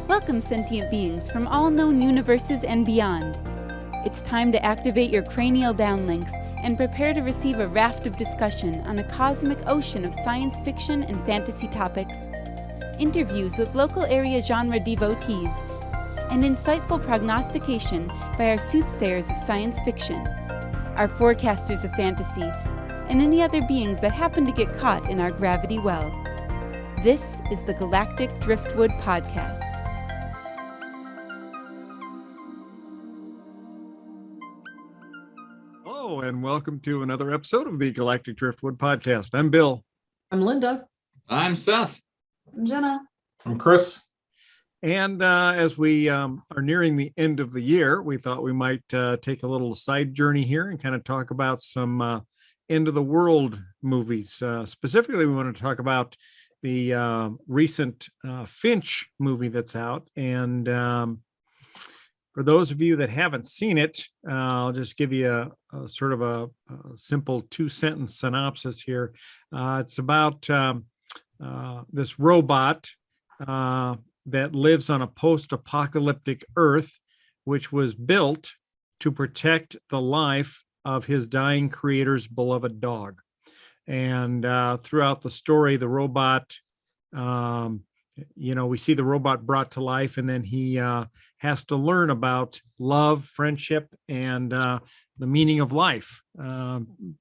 Welcome, sentient beings from all known universes and beyond. It's time to activate your cranial downlinks and prepare to receive a raft of discussion on a cosmic ocean of science fiction and fantasy topics, interviews with local area genre devotees, and insightful prognostication by our soothsayers of science fiction, our forecasters of fantasy, and any other beings that happen to get caught in our gravity well. This is the Galactic Driftwood Podcast. Hello, and welcome to another episode of the Galactic Driftwood Podcast. I'm Bill. I'm Linda. I'm Seth. I'm Jenna. I'm Chris. And as we are nearing the end of the year, we thought we might take a little side journey here and kind of talk about some end of the world movies. Specifically, we want to talk about the recent Finch movie that's out. And for those of you that haven't seen it, I'll just give you a sort of a simple 2-sentence synopsis here. It's about this robot that lives on a post-apocalyptic Earth, which was built to protect the life of his dying creator's beloved dog. And throughout the story, the robot, we see the robot brought to life, and then he has to learn about love, friendship, and the meaning of life.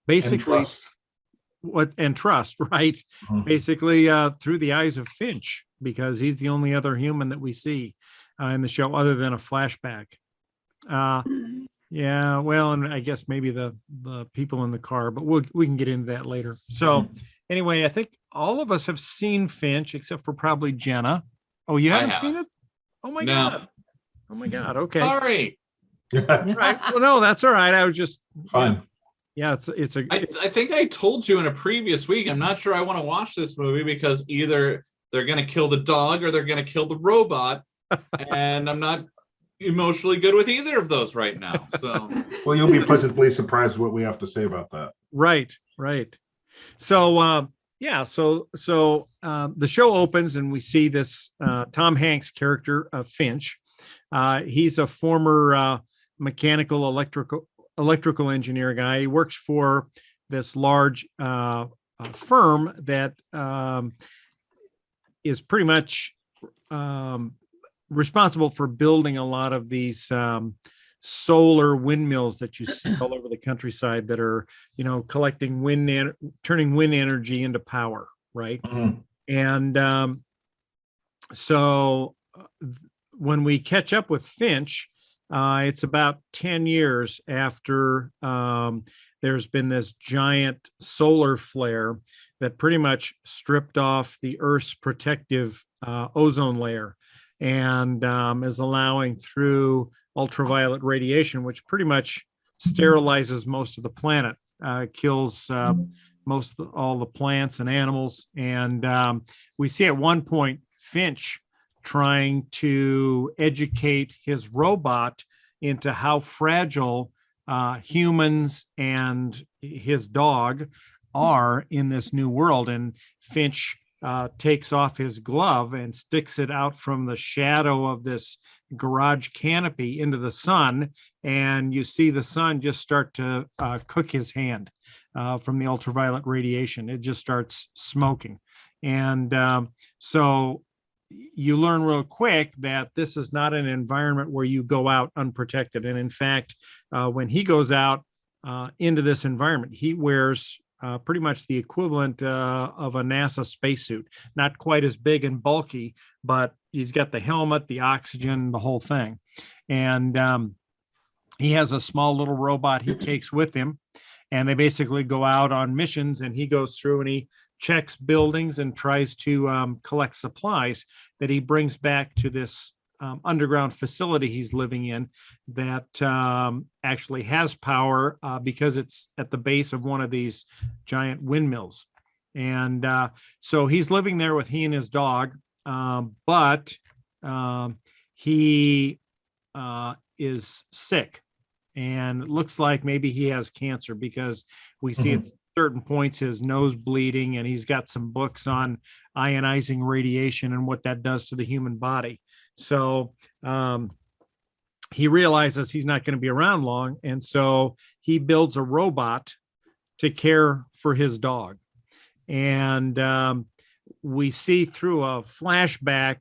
Basically, and trust, right? Mm-hmm. Basically, through the eyes of Finch, because he's the only other human that we see in the show, other than a flashback. Yeah, well, and I guess maybe the people in the car, but we can get into that later. So, anyway, I think all of us have seen Finch, except for probably Jenna. Oh, you haven't seen it? Oh my God! Oh my God! Okay. Sorry. Right. Well, no, that's all right. I was just fine. Yeah, I think I told you in a previous week. I'm not sure I want to watch this movie because either they're going to kill the dog or they're going to kill the robot, and I'm not emotionally good with either of those right now. So, well, you'll be pleasantly surprised what we have to say about that. Right. So, the show opens and we see this Tom Hanks character of Finch. He's a former mechanical electrical engineer guy. He works for this large firm that is pretty much responsible for building a lot of these solar windmills that you see all over the countryside that are, collecting turning wind energy into power, right? Mm-hmm. And so when we catch up with Finch, it's about 10 years after there's been this giant solar flare that pretty much stripped off the Earth's protective ozone layer and is allowing through ultraviolet radiation, which pretty much sterilizes most of the planet, kills all the plants and animals. And we see at one point Finch trying to educate his robot into how fragile humans and his dog are in this new world. And Finch takes off his glove and sticks it out from the shadow of this garage canopy into the sun, and you see the sun just start to cook his hand from the ultraviolet radiation. It just starts smoking. And so you learn real quick that this is not an environment where you go out unprotected. And in fact, when he goes out into this environment, he wears pretty much the equivalent of a NASA spacesuit, not quite as big and bulky, but he's got the helmet, the oxygen, the whole thing. And he has a small little robot he takes with him, and they basically go out on missions, and he goes through and he checks buildings and tries to collect supplies that he brings back to this underground facility he's living in that actually has power because it's at the base of one of these giant windmills. And so he's living there with he and his dog, but he is sick, and it looks like maybe he has cancer, because we see at certain points his nose bleeding, and he's got some books on ionizing radiation and what that does to the human body. So he realizes he's not going to be around long, and so he builds a robot to care for his dog. And we see through a flashback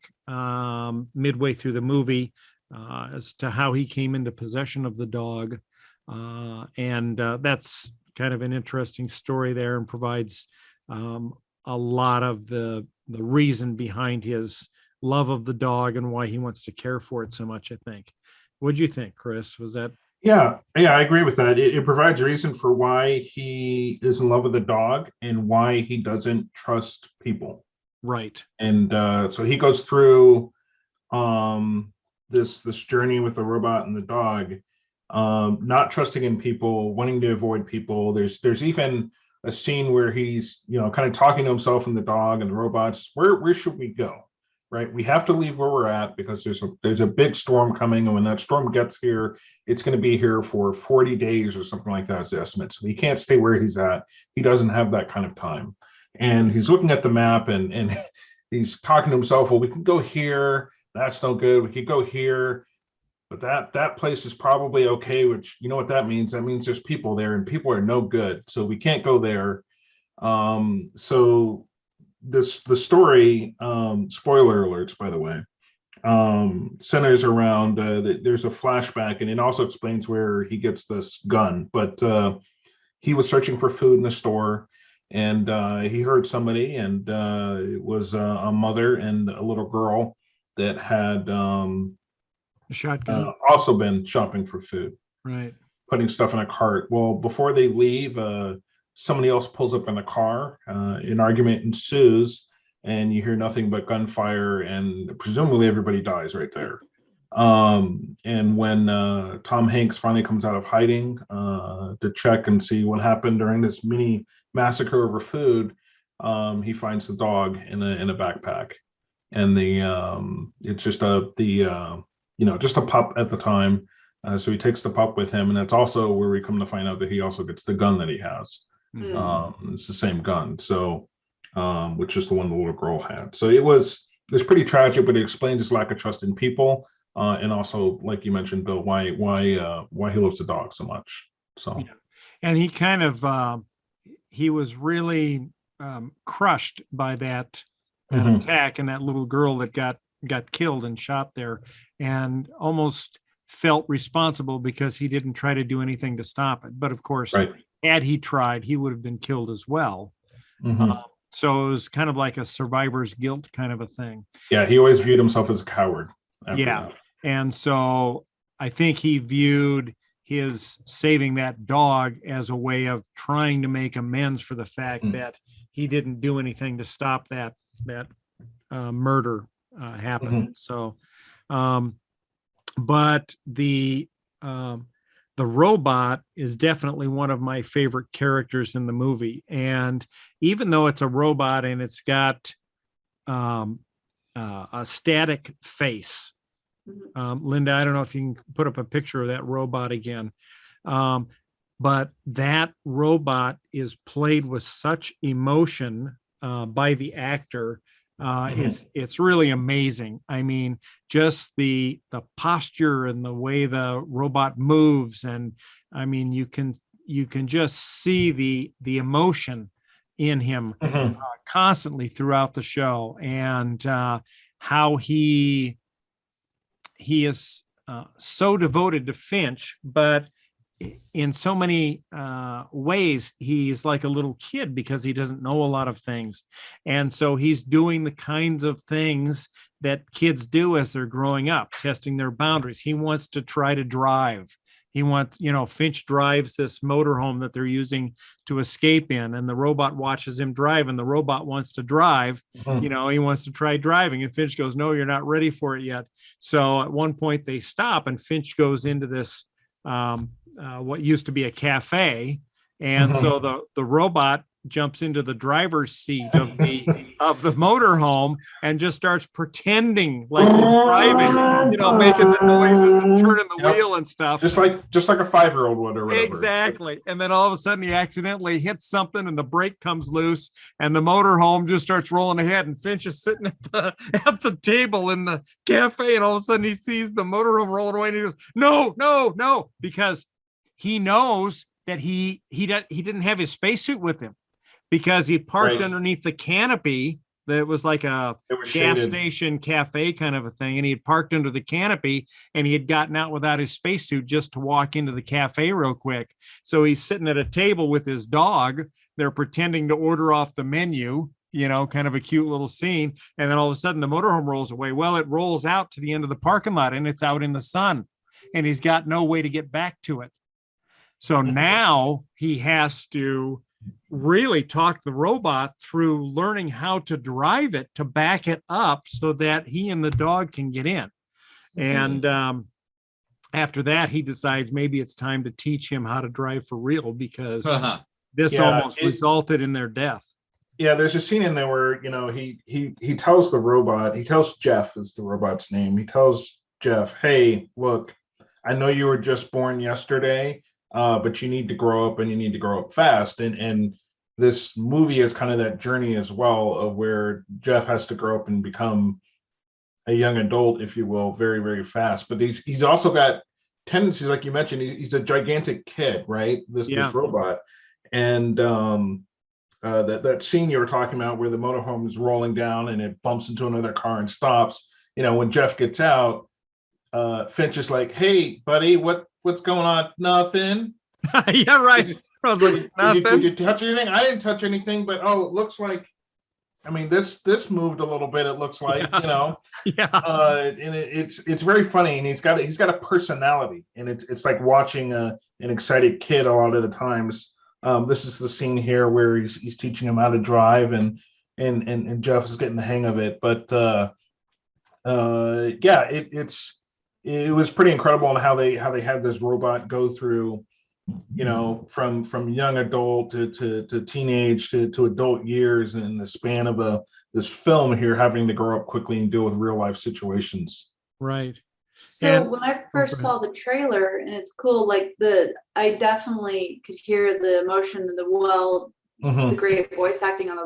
midway through the movie as to how he came into possession of the dog. And that's kind of an interesting story there, and provides a lot of the reason behind his love of the dog and why he wants to care for it so much, I think. What'd you think, Chris? Was that? Yeah, I agree with that. It provides a reason for why he is in love with the dog and why he doesn't trust people. Right. And so he goes through this journey with the robot and the dog, not trusting in people, wanting to avoid people. There's even a scene where he's kind of talking to himself and the dog and the robots. Where should we go? Right, we have to leave where we're at because there's a big storm coming, and when that storm gets here, it's going to be here for 40 days or something like that as the estimate. So he can't stay where he's at. He doesn't have that kind of time, and he's looking at the map and he's talking to himself. Well, we can go here. That's no good. We could go here, but that place is probably okay. Which you know what that means? That means there's people there, and people are no good. So we can't go there. So the story, spoiler alerts, by the way, centers around there's a flashback, and it also explains where he gets this gun. But he was searching for food in the store, and he heard somebody, and it was a mother and a little girl that had Shotgun. also been shopping for food, Right. putting stuff in a cart. Well, before they leave, somebody else pulls up in the car, an argument ensues, and you hear nothing but gunfire, and presumably everybody dies right there. And when Tom Hanks finally comes out of hiding to check and see what happened during this mini massacre over food, he finds the dog in a backpack, and it's just just a pup at the time. So he takes the pup with him, and that's also where we come to find out that he also gets the gun that he has. It's the same gun, so which is the one the little girl had. So it's pretty tragic, but it explains his lack of trust in people, and also, like you mentioned, Bill, why he loves the dog so much. So, yeah. And he kind of he was really crushed by that attack, and that little girl that got killed and shot there, and almost felt responsible because he didn't try to do anything to stop it. But of course, right. Had he tried, he would have been killed as well. So it was kind of like a survivor's guilt kind of a thing. Yeah, he always viewed himself as a coward. Yeah. And so I think he viewed his saving that dog as a way of trying to make amends for the fact that he didn't do anything to stop that murder happen. So, but the robot is definitely one of my favorite characters in the movie. And even though it's a robot and it's got a static face, Linda, I don't know if you can put up a picture of that robot again. But that robot is played with such emotion by the actor. It's really amazing. I mean, just the posture and the way the robot moves, and I mean, you can just see the emotion in him constantly throughout the show, and how he is so devoted to Finch, but in so many ways, he's like a little kid because he doesn't know a lot of things. And so he's doing the kinds of things that kids do as they're growing up, testing their boundaries. He wants to try to drive. He wants, Finch drives this motorhome that they're using to escape in, and the robot watches him drive, and the robot wants to drive. He wants to try driving, and Finch goes, "No, you're not ready for it yet." So at one point they stop, and Finch goes into this what used to be a cafe, and so the robot jumps into the driver's seat of the motorhome and just starts pretending like he's driving, making the noises and turning the wheel and stuff. Just like a 5-year-old would or whatever. Exactly. And then all of a sudden he accidentally hits something and the brake comes loose and the motorhome just starts rolling ahead, and Finch is sitting at the table in the cafe, and all of a sudden he sees the motorhome rolling away and he goes, no, because he knows that he didn't have his spacesuit with him, because he parked underneath the canopy that was like a gas station cafe kind of a thing. And he had parked under the canopy and he had gotten out without his spacesuit just to walk into the cafe real quick. So he's sitting at a table with his dog. They're pretending to order off the menu, kind of a cute little scene. And then all of a sudden the motorhome rolls away. Well, it rolls out to the end of the parking lot and it's out in the sun and he's got no way to get back to it. So now he has to really talk the robot through learning how to drive it to back it up so that he and the dog can get in. And after that, he decides maybe it's time to teach him how to drive for real, because this almost resulted in their death. Yeah, there's a scene in there where, he tells the robot, he tells Jeff is the robot's name. He tells Jeff, hey, look, I know you were just born yesterday, but you need to grow up and you need to grow up fast. And this movie is kind of that journey as well, of where Jeff has to grow up and become a young adult, if you will, very, very fast. But he's also got tendencies, like you mentioned, he's a gigantic kid, right? This robot. And that scene you were talking about where the motorhome is rolling down and it bumps into another car and stops, when Jeff gets out, Finch is like, hey, buddy, what's going on? Nothing. Yeah, right. I was like, nothing. Did you touch anything? I didn't touch anything, but it looks like, this moved a little bit. It looks like, Yeah. And it's very funny, and he's got a personality, and it's like watching an excited kid a lot of the times. This is the scene here where he's teaching him how to drive, and Jeff is getting the hang of it. But it was pretty incredible on how they had this robot go through, from young adult to teenage to adult years in the span of this film here, having to grow up quickly and deal with real life situations. Right. So when I first saw the trailer, and it's cool, I definitely could hear the emotion and the great voice acting on the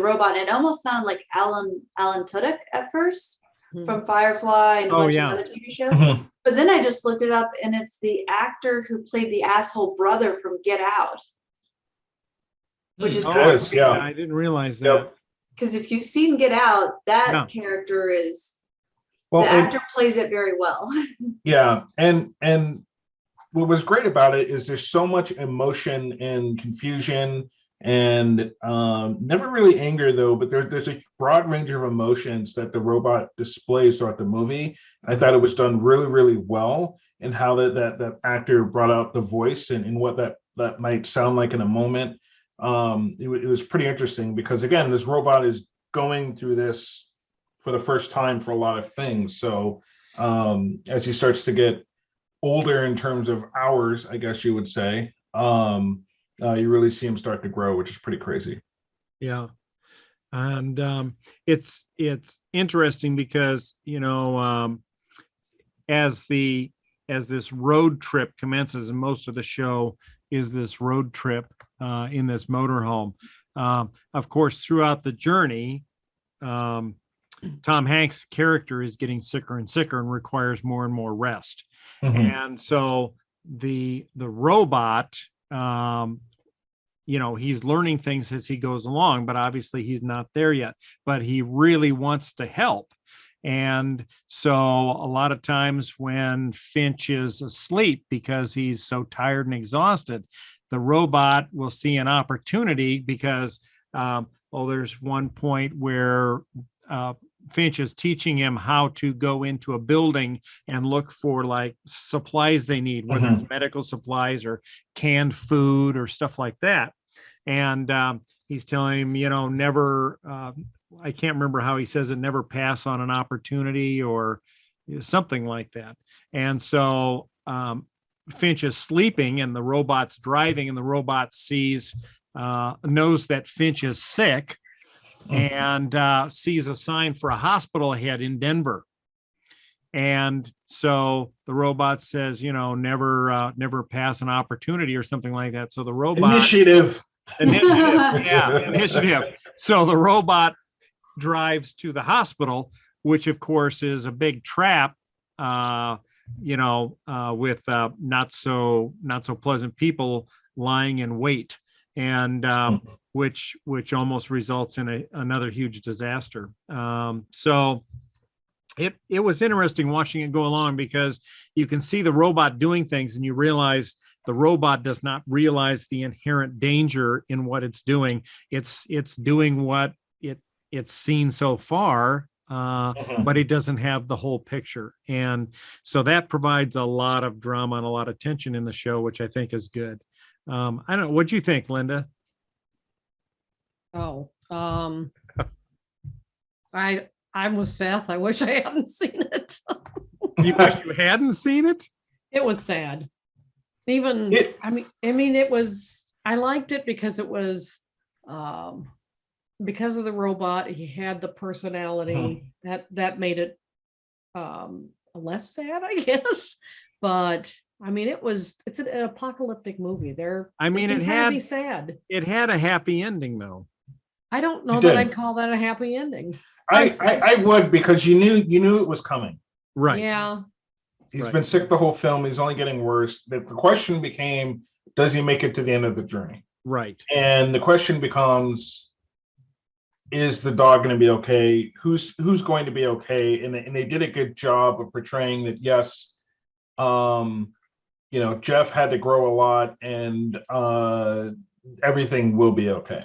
robot. It almost sounded like Alan Tudyk at first from Firefly and a bunch of other TV shows. But then I just looked it up, and it's the actor who played the asshole brother from Get Out, which is kind of cool. I didn't realize that. Because if you've seen Get Out, that character is the actor plays it very well. Yeah, and what was great about it is there's so much emotion and confusion, and never really anger though, but there's a broad range of emotions that the robot displays throughout the movie. I thought it was done really, really well, and how that actor brought out the voice and what that might sound like in a moment. It was pretty interesting, because again, this robot is going through this for the first time for a lot of things. So as he starts to get older in terms of hours, I guess you would say, you really see him start to grow, which is pretty crazy. Yeah. And it's interesting because, as this road trip commences, and most of the show is this road trip in this motorhome. Of course, throughout the journey, Tom Hanks' character is getting sicker and sicker and requires more and more rest. And so the robot, he's learning things as he goes along, but obviously he's not there yet, but he really wants to help. And so a lot of times when Finch is asleep because he's so tired and exhausted, the robot will see an opportunity because, there's one point where Finch is teaching him how to go into a building and look for like supplies they need, whether it's medical supplies or canned food or stuff like that. And he's telling him, never, I can't remember how he says it, never pass on an opportunity or something like that. And so Finch is sleeping and the robot's driving, and the robot sees knows that Finch is sick and sees a sign for a hospital ahead in Denver. And so the robot says, never pass an opportunity or something like that. So the robot Initiative. Initiative. So the robot drives to the hospital, which of course is a big trap, with not so pleasant people lying in wait, and which almost results in another huge disaster. So it was interesting watching it go along, because you can see the robot doing things and you realize the robot does not realize the inherent danger in what it's doing. It's doing what it's seen so far, but it doesn't have the whole picture. And so that provides a lot of drama and a lot of tension in the show, which I think is good. I don't know. What do you think, Linda? I'm with Seth. I wish I hadn't seen it. You wish you hadn't seen it? It was sad. It was, I liked it because it was, because of the robot, he had the personality that made it less sad, I guess. But it's an apocalyptic movie. It had be sad. It had a happy ending, though. I don't know that I'd call that a happy ending. I would, because you knew it was coming. Right. Yeah. He's been sick the whole film. He's only getting worse. The question became, does he make it to the end of the journey? Right. And the question becomes, is the dog going to be okay? Who's going to be okay? And they did a good job of portraying that, yes, Jeff had to grow a lot, and everything will be okay.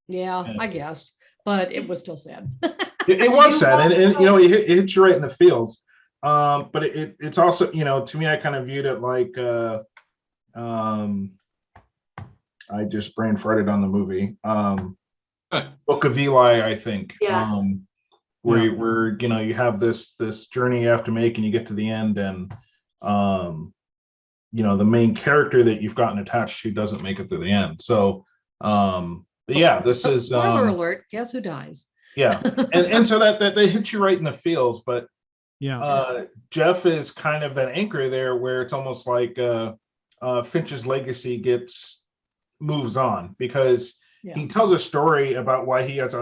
Yeah, I guess. But it was still sad. It was sad, and it hits you right in the feels. But it's also, to me, I kind of viewed it like, I just brain farted on the movie, Book of Eli, I think. Yeah. Where you have this journey you have to make, and you get to the end, and the main character that you've gotten attached to doesn't make it to the end. So, but yeah, this is spoiler alert. Guess who dies? Yeah, and so that they hit you right in the feels, but. Yeah. Jeff is kind of that anchor there, where it's almost like Finch's legacy moves on, because he tells a story about why he's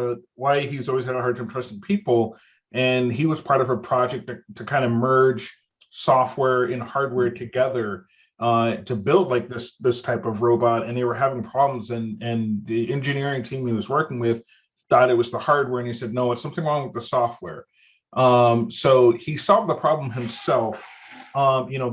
always had a hard time trusting people, and he was part of a project to kind of merge software and hardware together to build like this type of robot, and they were having problems, and the engineering team he was working with thought it was the hardware, and he said, no, it's something wrong with the software. So he solved the problem himself,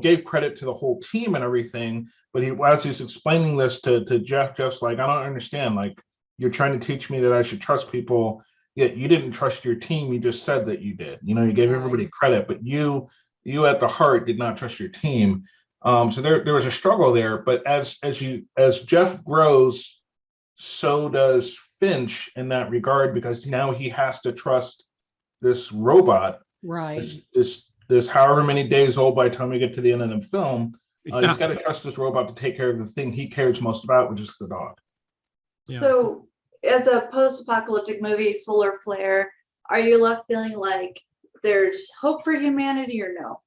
gave credit to the whole team and everything. But as he's explaining this to Jeff's like, I don't understand. Like, you're trying to teach me that I should trust people, yet you didn't trust your team. You just said that you did. You gave everybody credit, but you at the heart did not trust your team. So there was a struggle there. But as Jeff grows, so does Finch in that regard, because now he has to trust this robot, right? This however many days old by the time we get to the end of the film, he's got to trust this robot to take care of the thing he cares most about, which is the dog. Yeah. So, as a post-apocalyptic movie, solar flare, are you left feeling like there's hope for humanity, or no?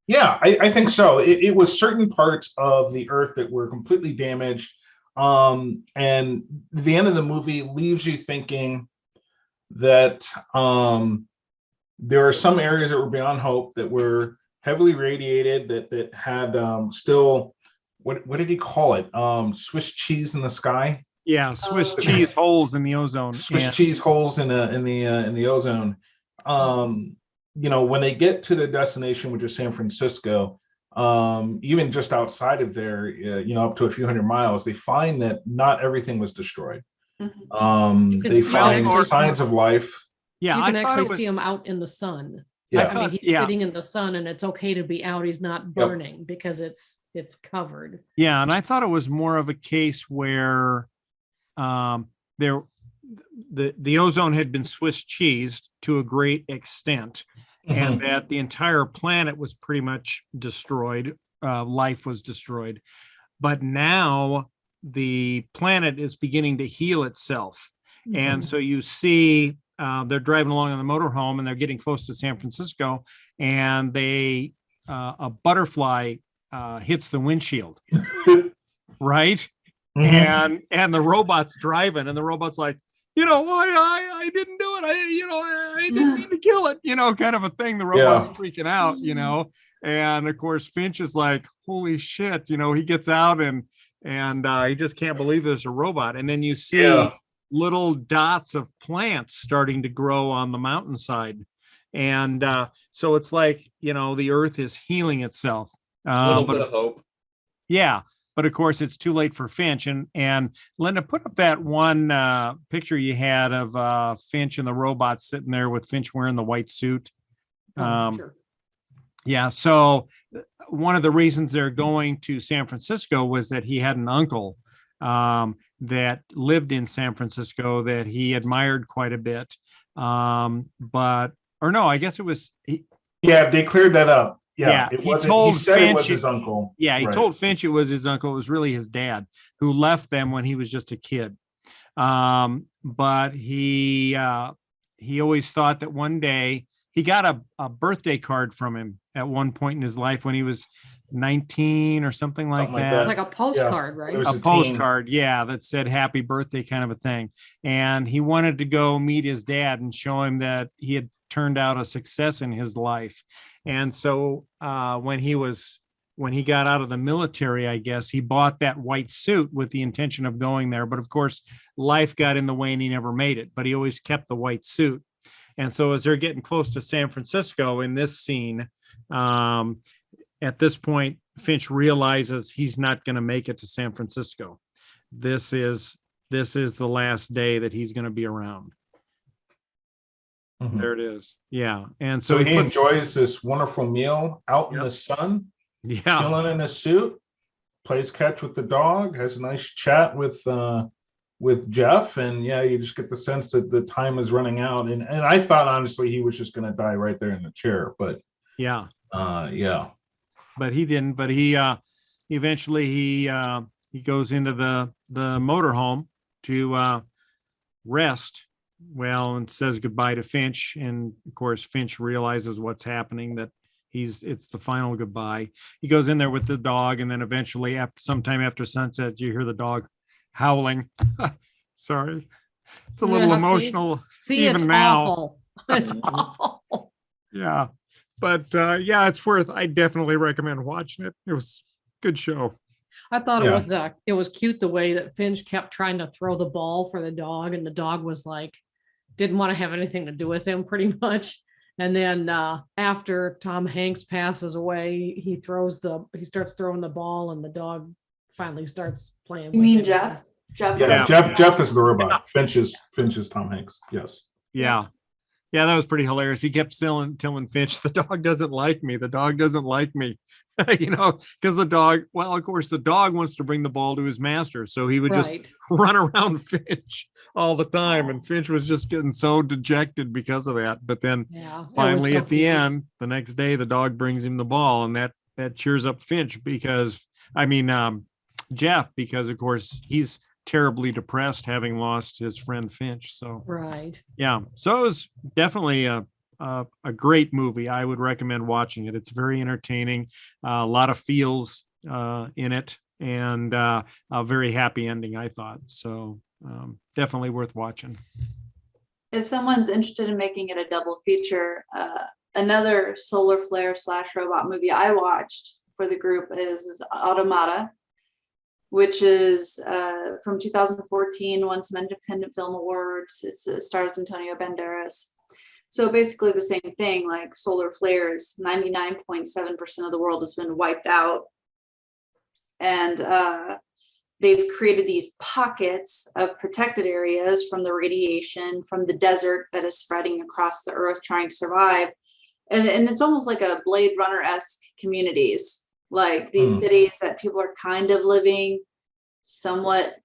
Yeah, I think so. It was certain parts of the Earth that were completely damaged, and the end of the movie leaves you thinking that there are some areas that were beyond hope, that were heavily radiated, that had still, what did he call it? Swiss cheese in the sky. Yeah, Swiss cheese holes in the ozone. Swiss cheese holes in the ozone. When they get to the destination, which is San Francisco, even just outside of there, up to a few hundred miles, they find that not everything was destroyed. They find signs of life. Yeah, you can actually see him out in the sun. Yeah, he's sitting in the sun, and it's okay to be out. He's not burning because it's covered. Yeah, and I thought it was more of a case where the ozone had been Swiss cheesed to a great extent, and that the entire planet was pretty much destroyed. Life was destroyed, but now the planet is beginning to heal itself. And so you see they're driving along on the motorhome and they're getting close to San Francisco, and a butterfly hits the windshield, right? And the robot's driving, and the robot's like, I didn't do it. I didn't mean to kill it, kind of a thing. The robot's freaking out, and of course Finch is like, holy shit, he gets out and he just can't believe there's a robot. And then you see little dots of plants starting to grow on the mountainside. And so it's like, the earth is healing itself. A little bit of hope. Yeah. But of course, it's too late for Finch. And Linda, put up that one picture you had of Finch and the robot sitting there with Finch wearing the white suit. Sure. Yeah. So one of the reasons they're going to San Francisco was that he had an uncle that lived in San Francisco that he admired quite a bit. I guess it was. They cleared that up. Yeah, he said Finch, it was his uncle. Yeah, he told Finch it was his uncle. It was really his dad who left them when he was just a kid. But he always thought that one day he got a birthday card from him at one point in his life when he was 19 or something like that. Like a postcard, right? A postcard, that said happy birthday, kind of a thing. And he wanted to go meet his dad and show him that he had turned out a success in his life. And so when he got out of the military, I guess he bought that white suit with the intention of going there. But of course, life got in the way and he never made it, but he always kept the white suit. And so as they're getting close to San Francisco in this scene, at this point, Finch realizes he's not going to make it to San Francisco. This is the last day that he's going to be around. There it is. Yeah. And so he enjoys this wonderful meal out in the sun, chilling in a suit, plays catch with the dog, has a nice chat with Jeff. And you just get the sense that the time is running out. And I thought, honestly, he was just going to die right there in the chair. But but he didn't. But he eventually he goes into the motorhome to rest. And says goodbye to Finch, and of course Finch realizes what's happening, that it's the final goodbye. He goes in there with the dog, and then eventually sometime after sunset you hear the dog howling. Sorry, it's a little emotional. See, even it's now. Awful. It's awful. Yeah, but it's worth. I definitely recommend watching it. It was a good show. I thought it was cute the way that Finch kept trying to throw the ball for the dog, and the dog was like, didn't want to have anything to do with him pretty much. And then after Tom Hanks passes away, he starts throwing the ball, and the dog finally starts playing. You mean Jeff? Jeff is the robot. Finch is Tom Hanks. Yes. Yeah, that was pretty hilarious. He kept telling Finch, the dog doesn't like me. The dog doesn't like me. Because the dog, of course, the dog wants to bring the ball to his master. So he would just run around Finch all the time. And Finch was just getting so dejected because of that. But then finally at the end, the next day, the dog brings him the ball. And that cheers up Finch Jeff, because of course he's terribly depressed having lost his friend Finch. So, so it was definitely a great movie. I would recommend watching it. It's very entertaining, a lot of feels in it, and a very happy ending, I thought. So definitely worth watching. If someone's interested in making it a double feature, another solar flare / robot movie I watched for the group is Automata, which is from 2014, won some independent film awards. It stars Antonio Banderas. So basically the same thing, like solar flares, 99.7% of the world has been wiped out. And they've created these pockets of protected areas from the radiation, from the desert that is spreading across the earth trying to survive. And it's almost like a Blade Runner-esque communities, like these cities that people are kind of living somewhat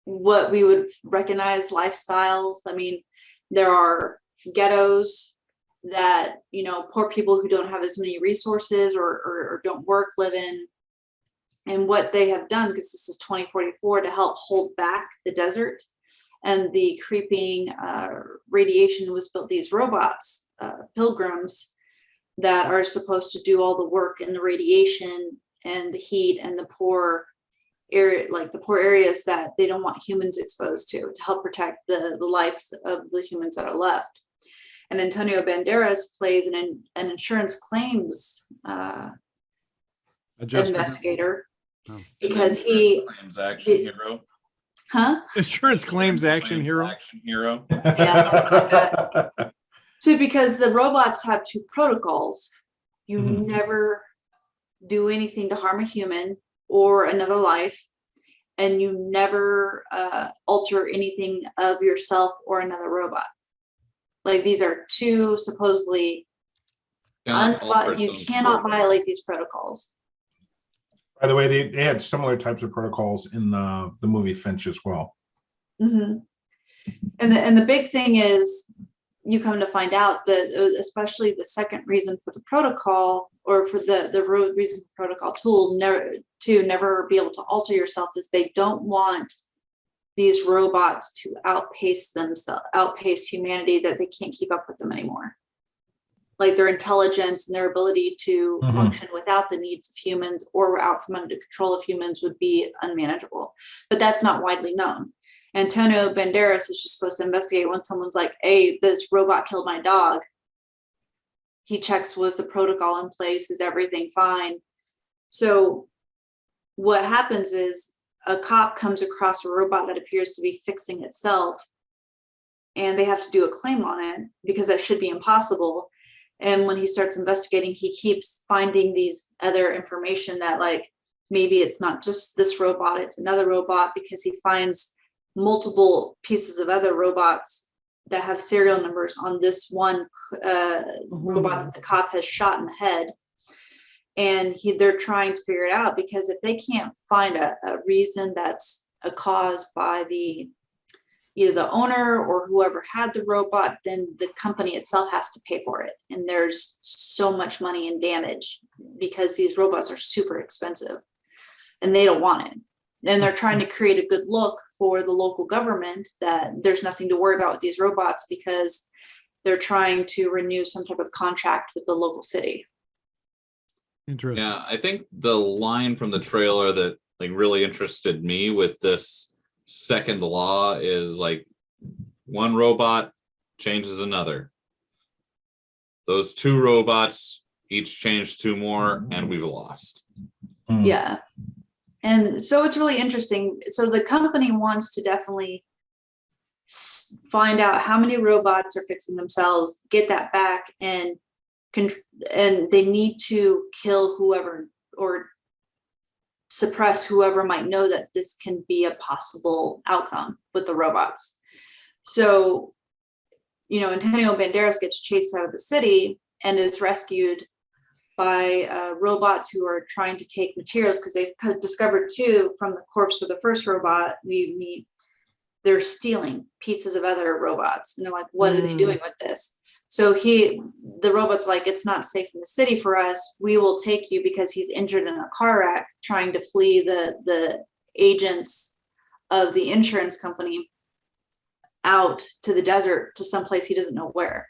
what we would recognize lifestyles. I mean, there are ghettos that, poor people who don't have as many resources or don't work live in. And what they have done, because this is 2044, to help hold back the desert and the creeping radiation, was built these robots, pilgrims, that are supposed to do all the work in the radiation and the heat and the poor area, like the poor areas that they don't want humans exposed to help protect the lives of the humans that are left. And Antonio Banderas plays an insurance claims investigator, because he claims action hero. Huh? Insurance claims action hero. Action hero. Yeah, something like that. So because the robots have two protocols, you never do anything to harm a human or another life, and you never alter anything of yourself or another robot. Like, these are two supposedly you cannot violate these protocols. By the way, they had similar types of protocols in the movie Finch as well. And the big thing is, you come to find out that especially the second reason for the protocol, or for the reason for protocol tool, never be able to alter yourself, is they don't want these robots to outpace humanity, that they can't keep up with them anymore. Like, their intelligence and their ability to function without the needs of humans or out from under the control of humans would be unmanageable. But that's not widely known. Antonio Banderas is just supposed to investigate when someone's like, hey, this robot killed my dog. He checks, was the protocol in place? Is everything fine? So what happens is, a cop comes across a robot that appears to be fixing itself, and they have to do a claim on it because that should be impossible. And when he starts investigating, he keeps finding these other information that, like, maybe it's not just this robot, it's another robot, because he finds multiple pieces of other robots that have serial numbers on this one robot that the cop has shot in the head. And they're trying to figure it out, because if they can't find a reason that's a cause by either the owner or whoever had the robot, then the company itself has to pay for it. And there's so much money in damage, because these robots are super expensive and they don't want it. And they're trying to create a good look for the local government that there's nothing to worry about with these robots, because they're trying to renew some type of contract with the local city. Interesting. Yeah, I think the line from the trailer that like really interested me with this second law is, like, one robot changes another. Those two robots each change two more, and we've lost. Yeah. And so it's really interesting. So the company wants to definitely find out how many robots are fixing themselves, get that back, and they need to kill whoever or suppress whoever might know that this can be a possible outcome with the robots. So, Antonio Banderas gets chased out of the city and is rescued by robots who are trying to take materials, because they've discovered too, from the corpse of the first robot, they're stealing pieces of other robots, and they're like, what are they doing with this? So the robot's like, it's not safe in the city for us. We will take you, because he's injured in a car wreck trying to flee the agents of the insurance company out to the desert, to someplace he doesn't know where,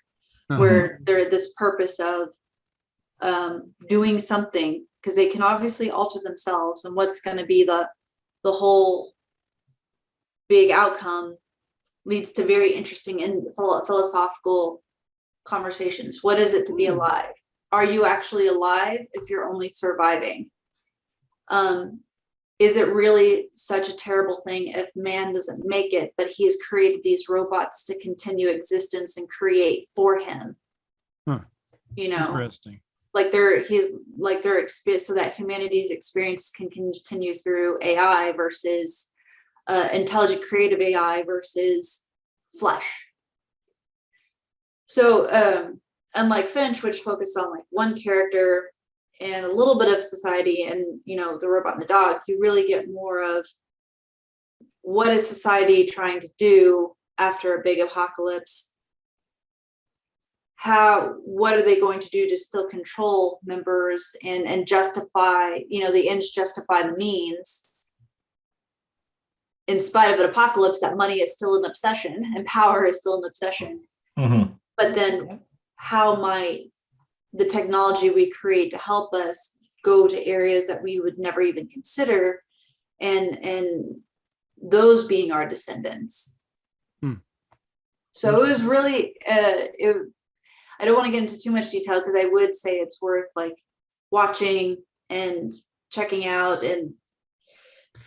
where they're this purpose of doing something, because they can obviously alter themselves, and what's going to be the whole big outcome leads to very interesting and philosophical conversations. What is it to be alive? Are you actually alive if you're only surviving? Is it really such a terrible thing if man doesn't make it, but he has created these robots to continue existence and create for him? Interesting. So that humanity's experience can continue through AI versus intelligent creative AI versus flesh. So unlike Finch, which focused on like one character and a little bit of society and the robot and the dog, you really get more of what is society trying to do after a big apocalypse. what are they going to do to still control members and justify, the ends justify the means, in spite of an apocalypse, that money is still an obsession and power is still an obsession. But then how might the technology we create to help us go to areas that we would never even consider, and those being our descendants. So it was really, I don't want to get into too much detail, because I would say it's worth like watching and checking out and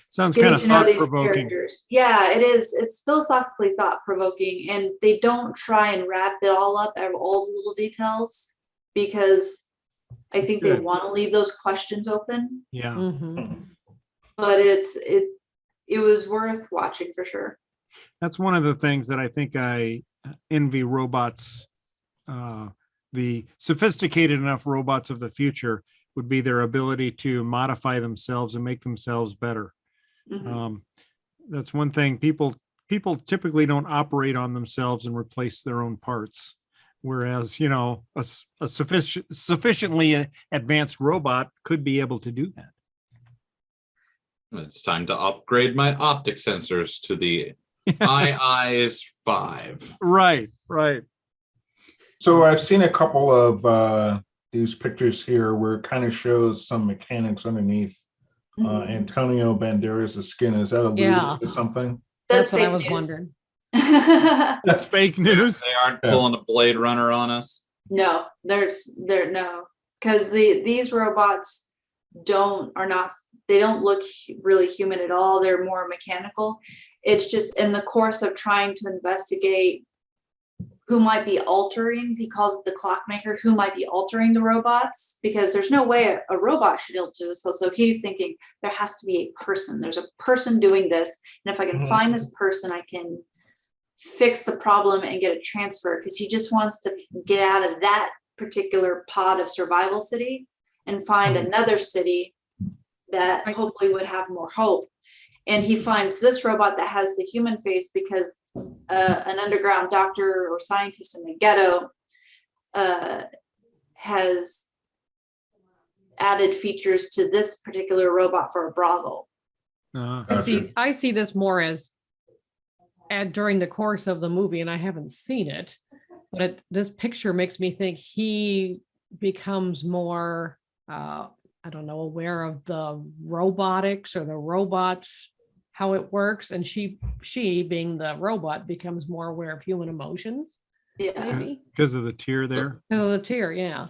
sounds kind of thought-provoking. Yeah, it is. It's philosophically thought-provoking, and they don't try and wrap it all up, all the little details, because I think they want to leave those questions open. Yeah. But it was worth watching for sure. That's one of the things that I think I envy robots. The sophisticated enough robots of the future would be their ability to modify themselves and make themselves better. That's one thing. People typically don't operate on themselves and replace their own parts, whereas a sufficiently advanced robot could be able to do that. It's time to upgrade my optic sensors to the iEyes 5. Right. So I've seen a couple of these pictures here where it kind of shows some mechanics underneath Antonio Banderas' skin. Is that alluding to something? That's what I was news. wondering. That's fake news. They aren't pulling a Blade Runner on us. No, no, because these robots don't look really human at all. They're more mechanical. It's just in the course of trying to investigate who might be altering, he calls it the clockmaker, who might be altering the robots, because there's no way a robot should be able to. So he's thinking there has to be a person. There's a person doing this. And if I can find this person, I can fix the problem and get a transfer, because he just wants to get out of that particular pod of survival city and find another city that hopefully would have more hope. And he finds this robot that has the human face because an underground doctor or scientist in the ghetto has added features to this particular robot for a brothel. I see this more as during the course of the movie, and I haven't seen it, but this picture makes me think he becomes more, aware of the robotics or the robots, how it works, and she being the robot becomes more aware of human emotions. Yeah, because of the tear there. Because of the tear, yeah.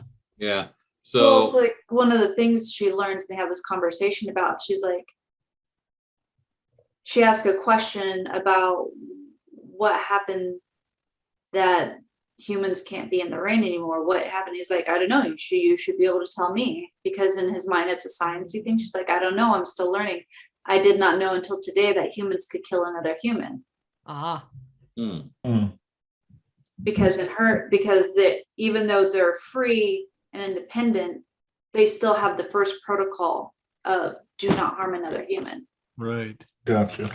So it's like one of the things she learns, they have this conversation about, she's like, she asked a question about what happened that humans can't be in the rain anymore. What happened? He's like, I don't know. You should be able to tell me, because in his mind it's a sciencey thing. She's like, I don't know. I'm still learning. I did not know until today that humans could kill another human. Because even though they're free and independent, they still have the first protocol of do not harm another human. Right. Gotcha.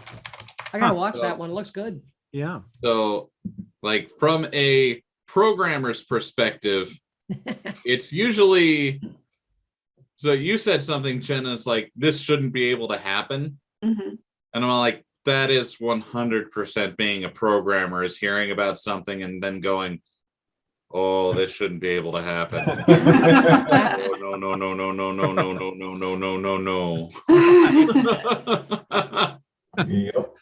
I gotta watch that one. It looks good. Yeah. So, like, from a programmer's perspective, it's usually, so you said something, Jen, it's like, this shouldn't be able to happen. And I'm like, that is 100% being a programmer, is hearing about something and then going, oh, this shouldn't be able to happen. Oh, no. Yep.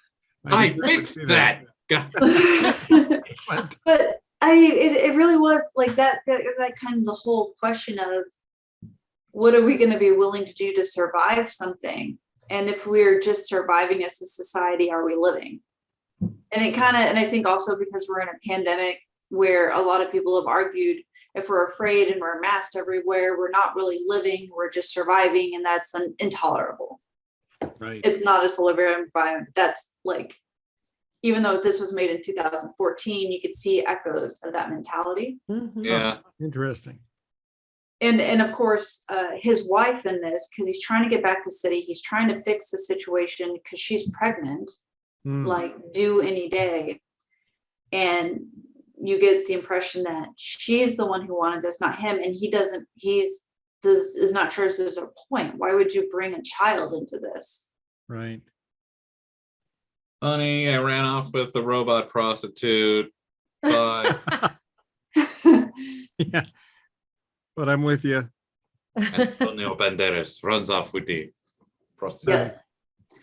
I fixed that. But it really was like that kind of the whole question of what are we going to be willing to do to survive something, and if we're just surviving as a society, are we living? And I think also because we're in a pandemic where a lot of people have argued, if we're afraid and we're masked everywhere, we're not really living, we're just surviving, and that's intolerable. Right. It's not a solar environment. That's like, even though this was made in 2014, you could see echoes of that mentality. Yeah. Interesting. And of course, his wife in this, because he's trying to get back to the city, he's trying to fix the situation because she's pregnant, like due any day. And you get the impression that she's the one who wanted this, not him, and is not sure there's a point. Why would you bring a child into this? Right. Honey, I ran off with the robot prostitute, but Yeah. But I'm with you. Antonio Banderas runs off with the prostitute. Yeah.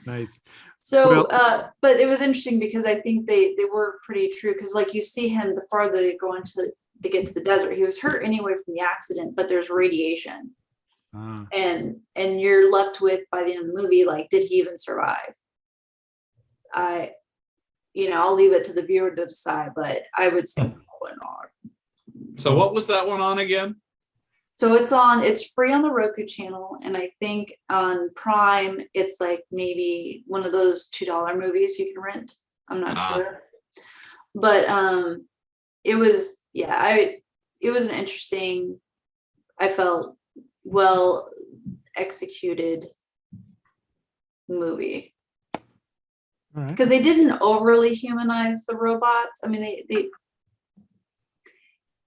Nice. So, Well- but it was interesting because I think they were pretty true, because like you see him, the farther they get to the desert, he was hurt anyway from the accident, but there's radiation. And you're left with, by the end of the movie, like, did he even survive? I'll leave it to the viewer to decide, but I would say probably not. So what was that one on again? So it's free on the Roku channel, and I think on Prime it's like maybe one of those $2 movies you can rent. I'm not sure. But it was an interesting, I felt, well executed movie. Because they didn't overly humanize the robots. I mean,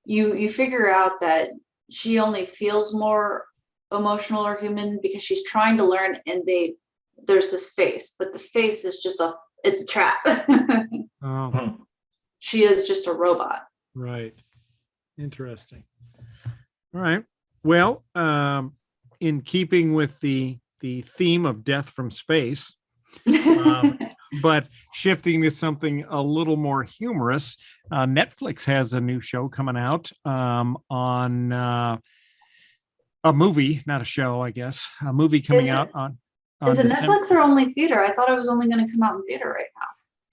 you figure out that she only feels more emotional or human because she's trying to learn, and there's this face, but the face is it's a trap. Oh. She is just a robot. Right. Interesting. All right. Well, in keeping with the theme of death from space, but shifting to something a little more humorous, Netflix has a new show coming out on a movie, not a show, I guess. A movie coming out on Is it December. Netflix or only theater? I thought it was only going to come out in theater right now.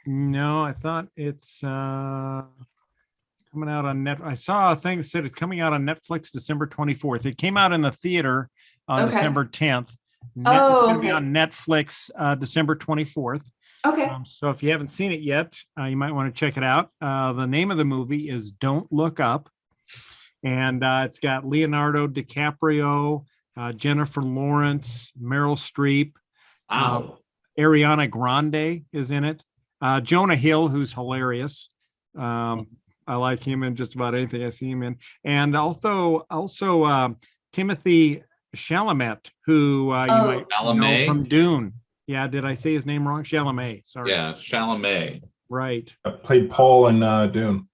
No, I thought it's coming out on Net. I saw a thing that said it's coming out on Netflix December 24th. It came out in the theater on December 10th. It's going to be on Netflix December 24th. Okay. So if you haven't seen it yet, you might want to check it out. The name of the movie is Don't Look Up. And it's got Leonardo DiCaprio, Jennifer Lawrence, Meryl Streep. Ariana Grande is in it. Jonah Hill, who's hilarious. I like him in just about anything I see him in. And also Timothy Chalamet, who you might know from Dune. Yeah, did I say his name wrong? Chalamet. Sorry. Yeah, Chalamet. Right. I played Paul in Dune.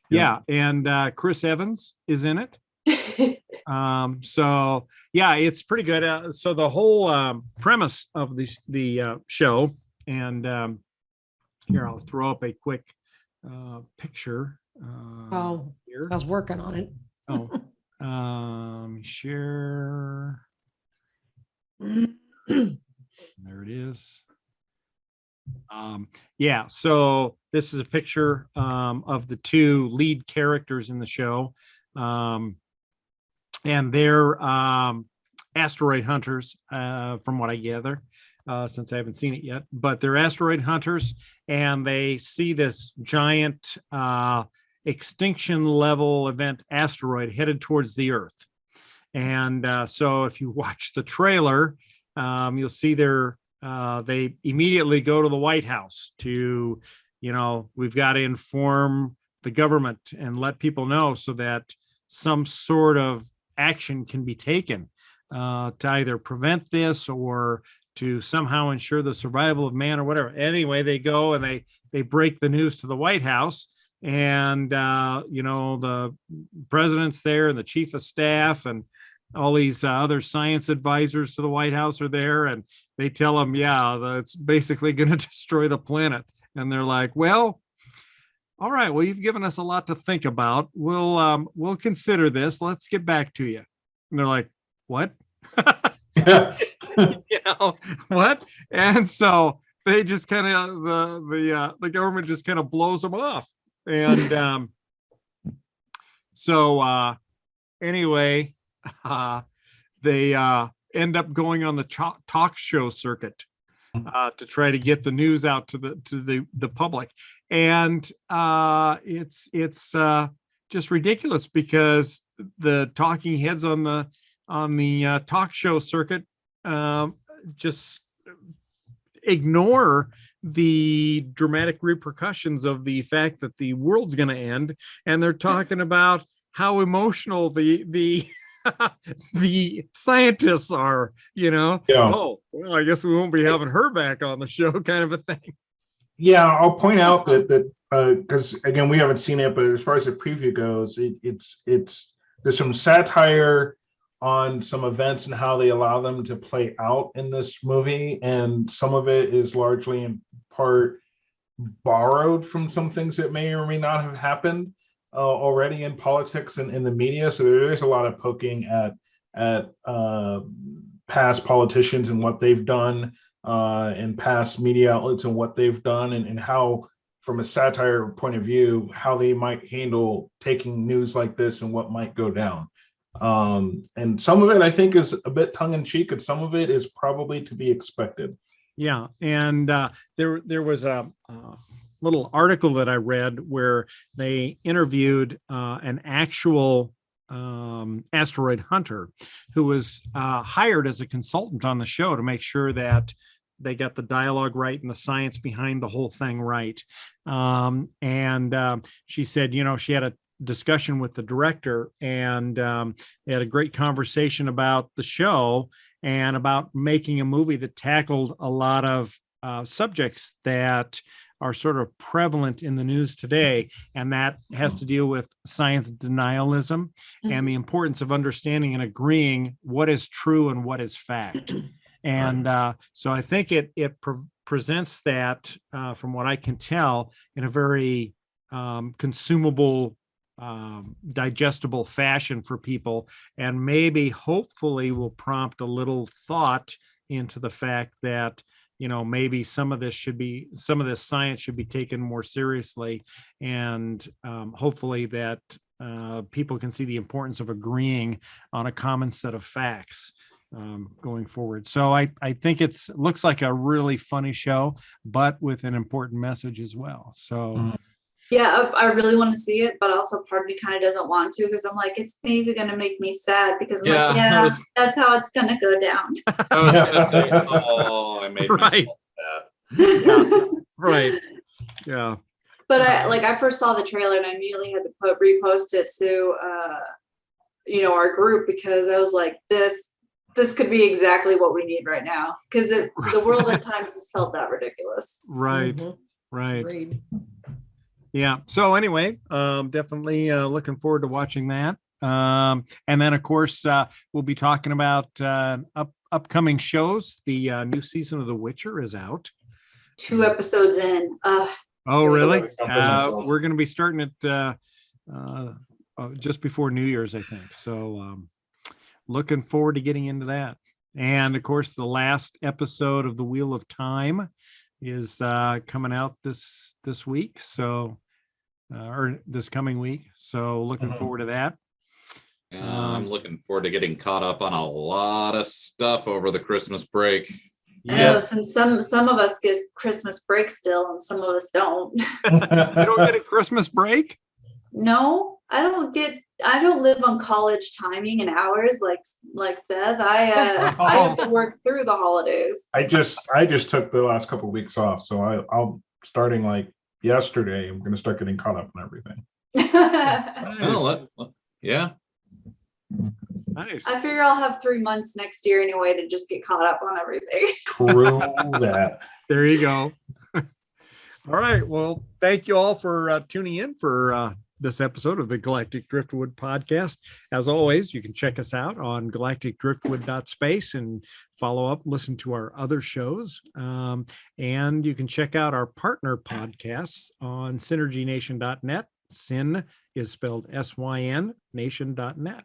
Yeah, and Chris Evans is in it. So yeah, it's pretty good. So the whole premise of the show, and here I'll throw up a quick picture. Here. I was working on it. Share. There it is. Yeah, so this is a picture of the two lead characters in the show. And they're asteroid hunters, from what I gather, since I haven't seen it yet. But they're asteroid hunters, and they see this giant extinction level event asteroid headed towards the Earth. And so if you watch the trailer, you'll see they immediately go to the White House to, we've got to inform the government and let people know so that some sort of action can be taken to either prevent this or to somehow ensure the survival of man or whatever. Anyway, they go and they break the news to the White House, and the president's there and the chief of staff and all these other science advisors to the White House are there, and they tell them, it's basically going to destroy the planet. And they're like, well, all right, well, you've given us a lot to think about. We'll consider this. Let's get back to you. And they're like, what? What? And so they just kind of, the government just kind of blows them off. And anyway, they end up going on the talk show circuit to try to get the news out to the public. And it's just ridiculous because the talking heads on the talk show circuit just ignore the dramatic repercussions of the fact that the world's going to end, and they're talking about how emotional the the scientists are, Yeah. Oh, well, I guess we won't be having her back on the show, kind of a thing. Yeah, I'll point out that because again, we haven't seen it, but as far as the preview goes, it's there's some satire on some events and how they allow them to play out in this movie, and some of it is largely in part borrowed from some things that may or may not have happened already in politics and in the media. So there is a lot of poking at past politicians and what they've done, and past media outlets and what they've done, and how, from a satire point of view, how they might handle taking news like this and what might go down. And some of it I think is a bit tongue-in-cheek, and some of it is probably to be expected. Yeah, and there was a little article that I read where they interviewed an actual asteroid hunter who was hired as a consultant on the show to make sure that they got the dialogue right and the science behind the whole thing right. And she said, she had a discussion with the director, and they had a great conversation about the show and about making a movie that tackled a lot of subjects that are sort of prevalent in the news today. And that has to deal with science denialism and the importance of understanding and agreeing what is true and what is fact. And so I think it presents that, from what I can tell, in a very consumable, digestible fashion for people, and maybe hopefully will prompt a little thought into the fact that maybe some of this science should be taken more seriously, and hopefully that people can see the importance of agreeing on a common set of facts going forward. So I think looks like a really funny show, but with an important message as well. So yeah, I really want to see it, but also part of me kind of doesn't want to, because I'm like, it's maybe going to make me sad, because I'm that's how it's going to go down. I was going to say, I made myself sad. Right. Yeah. But I first saw the trailer and I immediately had to repost it to our group, because I was like, this could be exactly what we need right now, because the world at times has felt that ridiculous. Right. Mhm. Right. Agreed. Yeah. So anyway, definitely looking forward to watching that. And then, of course, we'll be talking about upcoming shows. The new season of The Witcher is out. 2 episodes in. Oh, really? We're going to be starting it just before New Year's, I think. So looking forward to getting into that. And, of course, the last episode of The Wheel of Time is coming out this week. So or this coming week. So looking forward to that. I'm looking forward to getting caught up on a lot of stuff over the Christmas break. Yeah, since some of us get Christmas break still, and some of us don't. You don't get a Christmas break? No, I don't live on college timing and hours like Seth. I have to work through the holidays. I just took the last couple of weeks off, so I'll starting like yesterday, I'm going to start getting caught up on everything. Yeah. Nice. I figure I'll have 3 months next year anyway to just get caught up on everything. True that. There you go. All right. Well, thank you all for tuning in for this episode of the Galactic Driftwood podcast. As always, you can check us out on galacticdriftwood.space and follow up, listen to our other shows. And you can check out our partner podcasts on synergynation.net. Syn is spelled SYN, nation.net.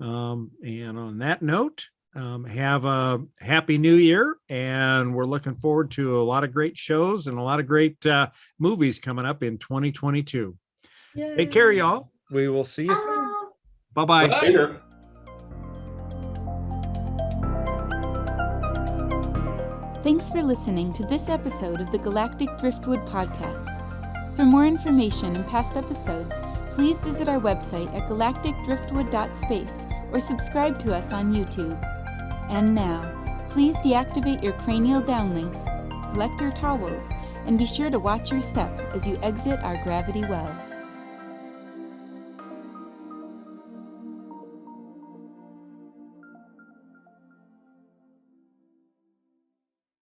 And on that note, have a happy new year, and we're looking forward to a lot of great shows and a lot of great movies coming up in 2022. Yay. Take care, y'all. We will see you soon. Bye-bye. Later. Thanks for listening to this episode of the Galactic Driftwood podcast. For more information and past episodes, please visit our website at galacticdriftwood.space or subscribe to us on YouTube. And now, please deactivate your cranial downlinks, collect your towels, and be sure to watch your step as you exit our gravity well.